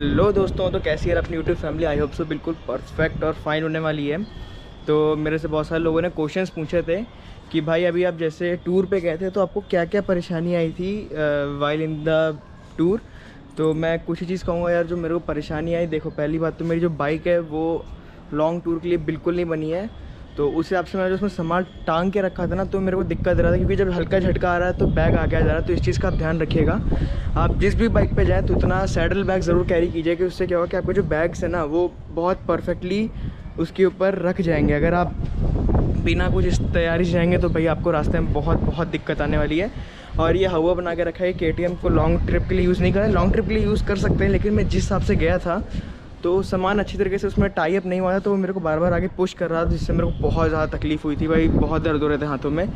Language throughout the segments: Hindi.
हेलो दोस्तों, तो कैसी है अपनी YouTube family. I hope so बिल्कुल परफेक्ट और फाइन होने वाली है। तो मेरे से बहुत सारे लोगों ने क्वेश्चंस पूछे थे कि भाई अभी आप जैसे टूर पे गए थे तो आपको क्या क्या परेशानी आई थी वाइल इन द टूर। तो मैं कुछ ही चीज़ कहूँगा यार जो मेरे को परेशानी आई। देखो, पहली बात तो मेरी जो बाइक है वो लॉन्ग टूर के लिए बिल्कुल नहीं बनी है। तो उस हिसाब से मैंने जो उसमें सामान टांग के रखा था ना, तो मेरे को दिक्कत रहा था क्योंकि जब हल्का झटका आ रहा है तो बैग आगे आ जा रहा है। तो इस चीज़ का आप ध्यान रखिएगा। आप जिस भी बाइक पे जाएँ तो उतना सैडल बैग ज़रूर कैरी कीजिए कि उससे क्या होगा कि आपके जो बैग्स है ना वो बहुत परफेक्टली उसके ऊपर रख जाएंगे। अगर आप बिना कुछ इस तैयारी से जाएंगे तो भाई आपको रास्ते में बहुत बहुत दिक्कत आने वाली है। और ये हवा बना के रखा है KTM को लॉन्ग ट्रिप के लिए यूज़ नहीं करें। लॉन्ग ट्रिप के लिए यूज़ कर सकते हैं, लेकिन मैं जिस हिसाब से गया था तो सामान अच्छी तरीके से उसमें टाई अप नहीं हुआ था, तो वो मेरे को बार बार आगे पुश कर रहा था, जिससे मेरे को बहुत ज़्यादा तकलीफ़ हुई थी भाई। बहुत दर्द हो रहे थे हाथों में।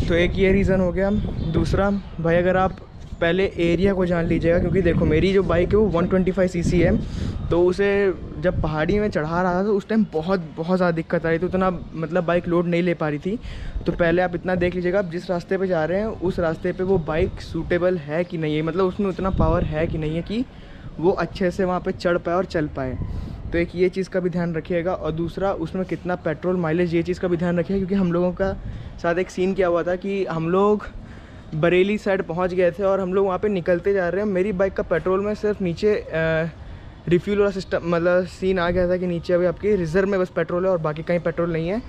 तो एक ये रीज़न हो गया। दूसरा भाई, अगर आप पहले एरिया को जान लीजिएगा, क्योंकि देखो मेरी जो बाइक है वो 125 सीसी है। तो उसे जब पहाड़ी में चढ़ा रहा था तो उस टाइम बहुत बहुत ज़्यादा दिक्कत आ रही थी। उतना मतलब बाइक लोड नहीं ले पा रही थी। तो पहले आप इतना देख लीजिएगा, आप जिस रास्ते पे जा रहे हैं उस रास्ते पे वो बाइक सूटेबल है कि नहीं है, मतलब उसमें उतना पावर है कि नहीं है कि वो अच्छे से वहाँ पे चढ़ पाए और चल पाए। तो एक ये चीज़ का भी ध्यान रखिएगा। और दूसरा, उसमें कितना पेट्रोल माइलेज, ये चीज़ का भी ध्यान रखिएगा। क्योंकि हम लोगों का साथ एक सीन क्या हुआ था कि हम लोग बरेली साइड पहुंच गए थे और हम लोग वहाँ पे निकलते जा रहे हैं। मेरी बाइक का पेट्रोल में सिर्फ नीचे रिफ्यूल वाला सिस्टम, मतलब सीन आ गया था कि नीचे अभी आपकी रिज़र्व में बस पेट्रोल है और बाकी कहीं पेट्रोल नहीं है।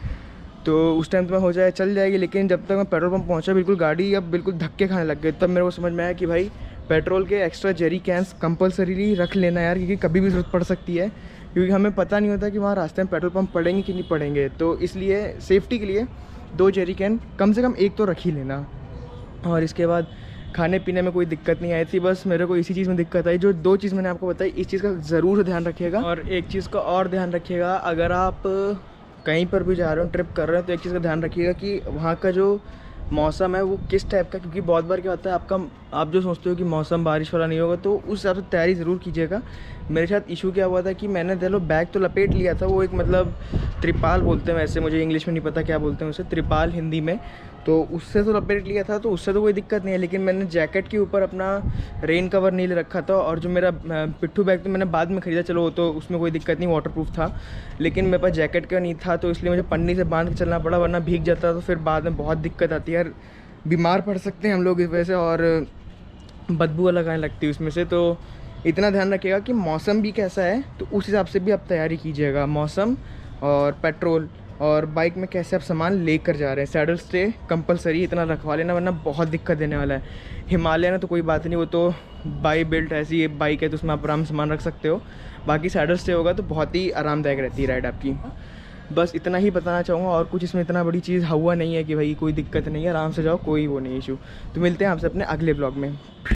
तो उस टाइम तो मैं हो जाए चल जाएगी, लेकिन जब तक मैं पेट्रोल पंप पहुँचा बिल्कुल गाड़ी अब बिल्कुल धक्के खाने लग गए। तब मेरे को समझ में आया कि भाई पेट्रोल के एक्स्ट्रा जेरी कैंस कंपलसरीली रख लेना यार, क्योंकि कभी भी ज़रूरत पड़ सकती है। क्योंकि हमें पता नहीं होता कि वहाँ रास्ते में पेट्रोल पंप पड़ेंगे कि नहीं पड़ेंगे। तो इसलिए सेफ्टी के लिए 2 जेरी कैन कम से कम एक तो रख ही लेना। और इसके बाद खाने पीने में कोई दिक्कत नहीं आई थी, बस मेरे को इसी चीज़ में दिक्कत आई। जो 2 चीज़ मैंने आपको बताई, इस चीज़ का ज़रूर से ध्यान रखिएगा। और एक चीज़ का और ध्यान रखिएगा, अगर आप कहीं पर भी जा रहे हो, ट्रिप कर रहे हो, तो एक चीज़ का ध्यान रखिएगा कि वहाँ का जो मौसम है वो किस टाइप का। क्योंकि बहुत बार क्या होता है, आप जो सोचते हो कि मौसम बारिश वाला नहीं होगा, तो उस हिसाब से तैयारी ज़रूर कीजिएगा। मेरे साथ इशू क्या हुआ था कि मैंने चलो बैग तो लपेट लिया था, वो एक मतलब त्रिपाल बोलते हैं, वैसे मुझे इंग्लिश में नहीं पता क्या बोलते हैं उसे, त्रिपाल हिंदी में। तो उससे तो लपेट लिया था, तो उससे तो कोई दिक्कत नहीं है। लेकिन मैंने जैकेट के ऊपर अपना रेन कवर नहीं ले रखा था। और जो मेरा पिट्ठू बैग तो मैंने बाद में ख़रीदा, चलो तो उसमें कोई दिक्कत नहीं, वाटरप्रूफ था। लेकिन मेरे पास जैकेट का नहीं था, तो इसलिए मुझे पन्नी से बांध के चलना पड़ा, वरना भीग जाता तो फिर बाद में बहुत दिक्कत आती है यार। बीमार पड़ सकते हैं हम लोग इस वजह से, और बदबू अलग आने लगती है उसमें से। तो इतना ध्यान रखिएगा कि मौसम भी कैसा है, तो उस हिसाब से भी आप तैयारी कीजिएगा। मौसम और पेट्रोल और बाइक में कैसे आप सामान लेकर जा रहे हैं। सैडल स्टे कंपलसरी इतना रखवा लेना, वरना बहुत दिक्कत देने वाला है। हिमालय में तो कोई बात नहीं, वो तो बाई बिल्ट ऐसी बाइक है, तो उसमें आप आराम सामान रख सकते हो। बाकी सैडल स्टे होगा तो बहुत ही आरामदायक रहती है राइड आपकी। बस इतना ही बताना चाहूँगा, और कुछ इसमें इतना बड़ी चीज़ हुआ नहीं है कि भाई कोई दिक्कत नहीं है, आराम से जाओ, कोई वो नहीं इशू। तो मिलते हैं आपसे अपने अगले ब्लॉग में।